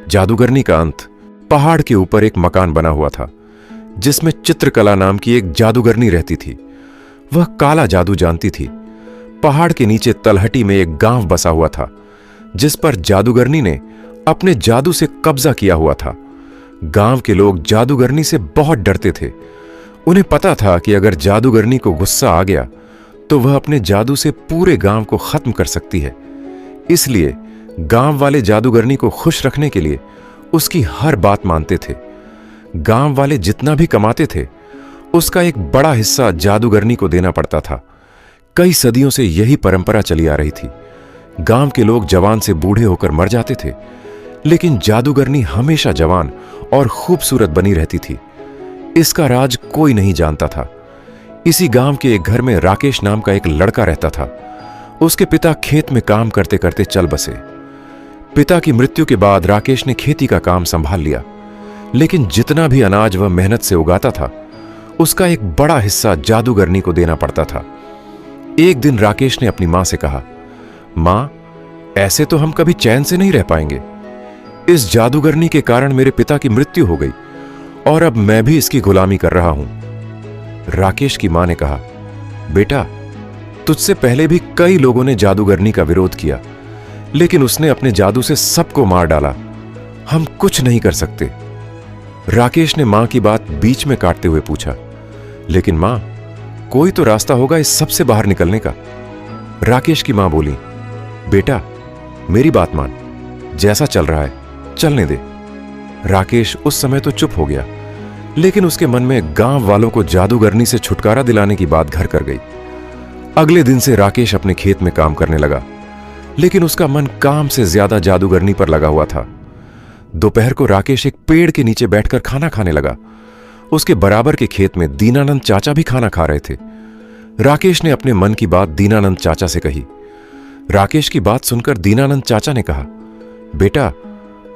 जादूगरनी का अंत। पहाड़ के ऊपर एक मकान बना हुआ था जिसमें चित्रकला नाम की एक जादूगरनी रहती थी। वह काला जादू जानती थी। पहाड़ के नीचे तलहटी में एक गांव बसा हुआ था जिस पर जादूगरनी ने अपने जादू से कब्जा किया हुआ था। गांव के लोग जादूगरनी से बहुत डरते थे। उन्हें पता था कि अगर जादूगरनी को गुस्सा आ गया तो वह अपने जादू से पूरे गांव को खत्म कर सकती है। इसलिए गांव वाले जादूगरनी को खुश रखने के लिए उसकी हर बात मानते थे। गांव वाले जितना भी कमाते थे उसका एक बड़ा हिस्सा जादूगरनी को देना पड़ता था। कई सदियों से यही परंपरा चली आ रही थी। गांव के लोग जवान से बूढ़े होकर मर जाते थे, लेकिन जादूगरनी हमेशा जवान और खूबसूरत बनी रहती थी। इसका राज कोई नहीं जानता था। इसी गांव के एक घर में राकेश नाम का एक लड़का रहता था। उसके पिता खेत में काम करते करते चल बसे। पिता की मृत्यु के बाद राकेश ने खेती का काम संभाल लिया, लेकिन जितना भी अनाज वह मेहनत से उगाता था उसका एक बड़ा हिस्सा जादूगरनी को देना पड़ता था। एक दिन राकेश ने अपनी मां से कहा, मां, ऐसे तो हम कभी चैन से नहीं रह पाएंगे। इस जादूगरनी के कारण मेरे पिता की मृत्यु हो गई और अब मैं भी इसकी गुलामी कर रहा हूं। राकेश की मां ने कहा, बेटा, तुझसे पहले भी कई लोगों ने जादूगरनी का विरोध किया, लेकिन उसने अपने जादू से सबको मार डाला। हम कुछ नहीं कर सकते। राकेश ने मां की बात बीच में काटते हुए पूछा, लेकिन मां, कोई तो रास्ता होगा इस सब से बाहर निकलने का। राकेश की मां बोली, बेटा, मेरी बात मान, जैसा चल रहा है चलने दे। राकेश उस समय तो चुप हो गया, लेकिन उसके मन में गांव वालों को जादूगरनी से छुटकारा दिलाने की बात घर कर गई। अगले दिन से राकेश अपने खेत में काम करने लगा, लेकिन उसका मन काम से ज्यादा जादूगरनी पर लगा हुआ था। दोपहर को राकेश एक पेड़ के नीचे बैठकर खाना खाने लगा। उसके बराबर के खेत में दीनानंद चाचा भी खाना खा रहे थे। राकेश ने अपने मन की बात दीनानंद चाचा से कही। राकेश की बात सुनकर दीनानंद चाचा ने कहा, बेटा,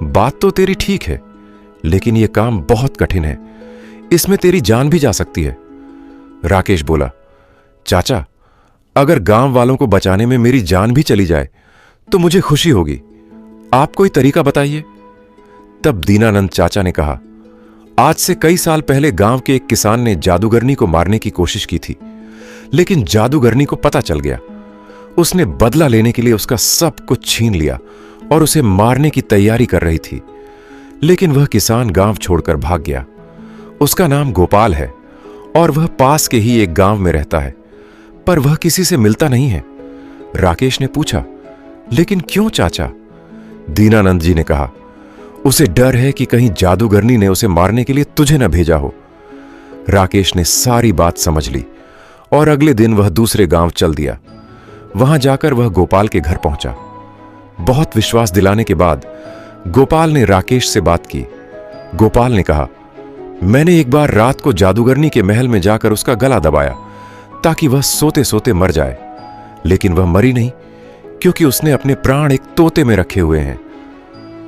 बात तो तेरी ठीक है, लेकिन यह काम बहुत कठिन है। इसमें तेरी जान भी जा सकती है। राकेश बोला, चाचा, अगर गांव वालों को बचाने में मेरी जान भी चली जाए तो मुझे खुशी होगी। आप कोई तरीका बताइए। तब दीनानंद चाचा ने कहा, आज से कई साल पहले गांव के एक किसान ने जादूगरनी को मारने की कोशिश की थी, लेकिन जादूगरनी को पता चल गया। उसने बदला लेने के लिए उसका सब कुछ छीन लिया और उसे मारने की तैयारी कर रही थी। लेकिन वह किसान गांव छोड़कर भाग गया। उसका नाम गोपाल है और वह पास के ही एक गांव में रहता है, पर वह किसी से मिलता नहीं है। राकेश ने पूछा, लेकिन क्यों चाचा? दीनानंद जी ने कहा, उसे डर है कि कहीं जादूगरनी ने उसे मारने के लिए तुझे न भेजा हो। राकेश ने सारी बात समझ ली और अगले दिन वह दूसरे गांव चल दिया। वहां जाकर वह गोपाल के घर पहुंचा। बहुत विश्वास दिलाने के बाद गोपाल ने राकेश से बात की। गोपाल ने कहा, मैंने एक बार रात को जादूगरनी के महल में जाकर उसका गला दबाया ताकि वह सोते सोते मर जाए, लेकिन वह मरी नहीं क्योंकि उसने अपने प्राण एक तोते में रखे हुए हैं।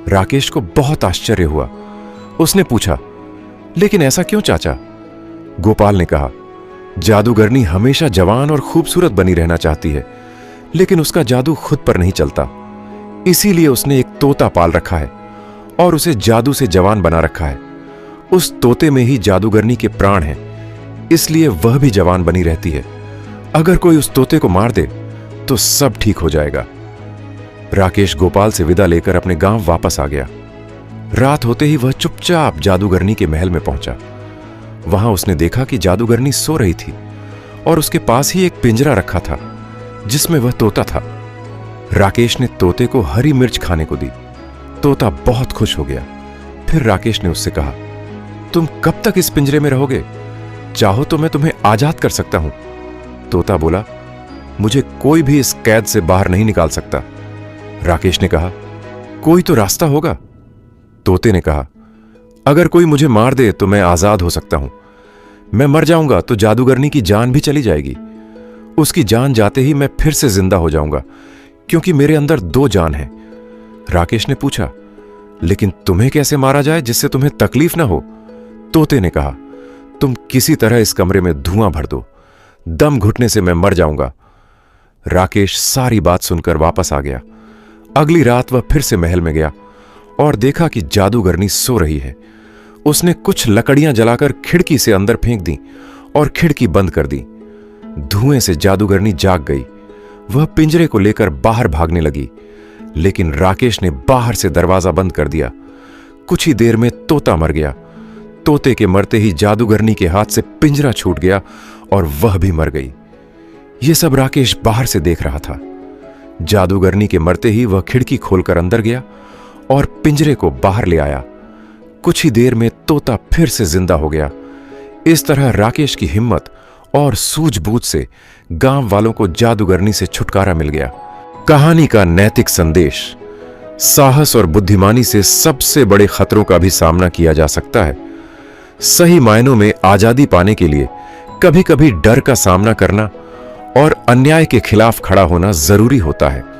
राकेश को बहुत आश्चर्य हुआ। उसने पूछा, लेकिन ऐसा क्यों चाचा? गोपाल ने कहा, जादूगरनी हमेशा जवान और खूबसूरत बनी रहना चाहती है, लेकिन उसका जादू खुद पर नहीं चलता। इसीलिए उसने एक तोता पाल रखा है और उसे जादू से जवान बना रखा है। उस तोते में ही जादूगरनी के प्राण हैं, इसलिए वह भी जवान बनी रहती है। अगर कोई उस तोते को मार दे तो सब ठीक हो जाएगा। राकेश गोपाल से विदा लेकर अपने गांव वापस आ गया। रात होते ही वह चुपचाप जादूगरनी के महल में पहुंचा। वहां उसने देखा कि जादूगरनी सो रही थी और उसके पास ही एक पिंजरा रखा था जिसमें वह तोता था। राकेश ने तोते को हरी मिर्च खाने को दी। तोता बहुत खुश हो गया। फिर राकेश ने उससे कहा, तुम कब तक इस पिंजरे में रहोगे? चाहो तो मैं तुम्हें आजाद कर सकता हूं। तोता बोला, मुझे कोई भी इस कैद से बाहर नहीं निकाल सकता। राकेश ने कहा, कोई तो रास्ता होगा। तोते ने कहा, अगर कोई मुझे मार दे तो मैं आजाद हो सकता हूं। मैं मर जाऊंगा तो जादूगरनी की जान भी चली जाएगी। उसकी जान जाते ही मैं फिर से जिंदा हो जाऊंगा, क्योंकि मेरे अंदर दो जान है। राकेश ने पूछा, लेकिन तुम्हें कैसे मारा जाए जिससे तुम्हें तकलीफ ना हो? तोते ने कहा, तुम किसी तरह इस कमरे में धुआं भर दो, दम घुटने से मैं मर जाऊंगा। राकेश सारी बात सुनकर वापस आ गया। अगली रात वह फिर से महल में गया और देखा कि जादूगरनी सो रही है। उसने कुछ लकड़ियां जलाकर खिड़की से अंदर फेंक दी और खिड़की बंद कर दी। धुएं से जादूगरनी जाग गई। वह पिंजरे को लेकर बाहर भागने लगी, लेकिन राकेश ने बाहर से दरवाजा बंद कर दिया। कुछ ही देर में तोता मर गया। तोते के मरते ही जादूगरनी के हाथ से पिंजरा छूट गया और वह भी मर गई। यह सब राकेश बाहर से देख रहा था। जादूगरनी के मरते ही वह खिड़की खोलकर अंदर गया और पिंजरे को बाहर ले आया। कुछ ही देर में तोता फिर से जिंदा हो गया। इस तरह राकेश की हिम्मत और सूझबूझ से गांव वालों को जादूगरनी से छुटकारा मिल गया। कहानी का नैतिक संदेश: साहस और बुद्धिमानी से सबसे बड़े खतरों का भी सामना किया जा सकता है। सही मायनों में आजादी पाने के लिए कभी-कभी डर का सामना करना और अन्याय के खिलाफ खड़ा होना जरूरी होता है।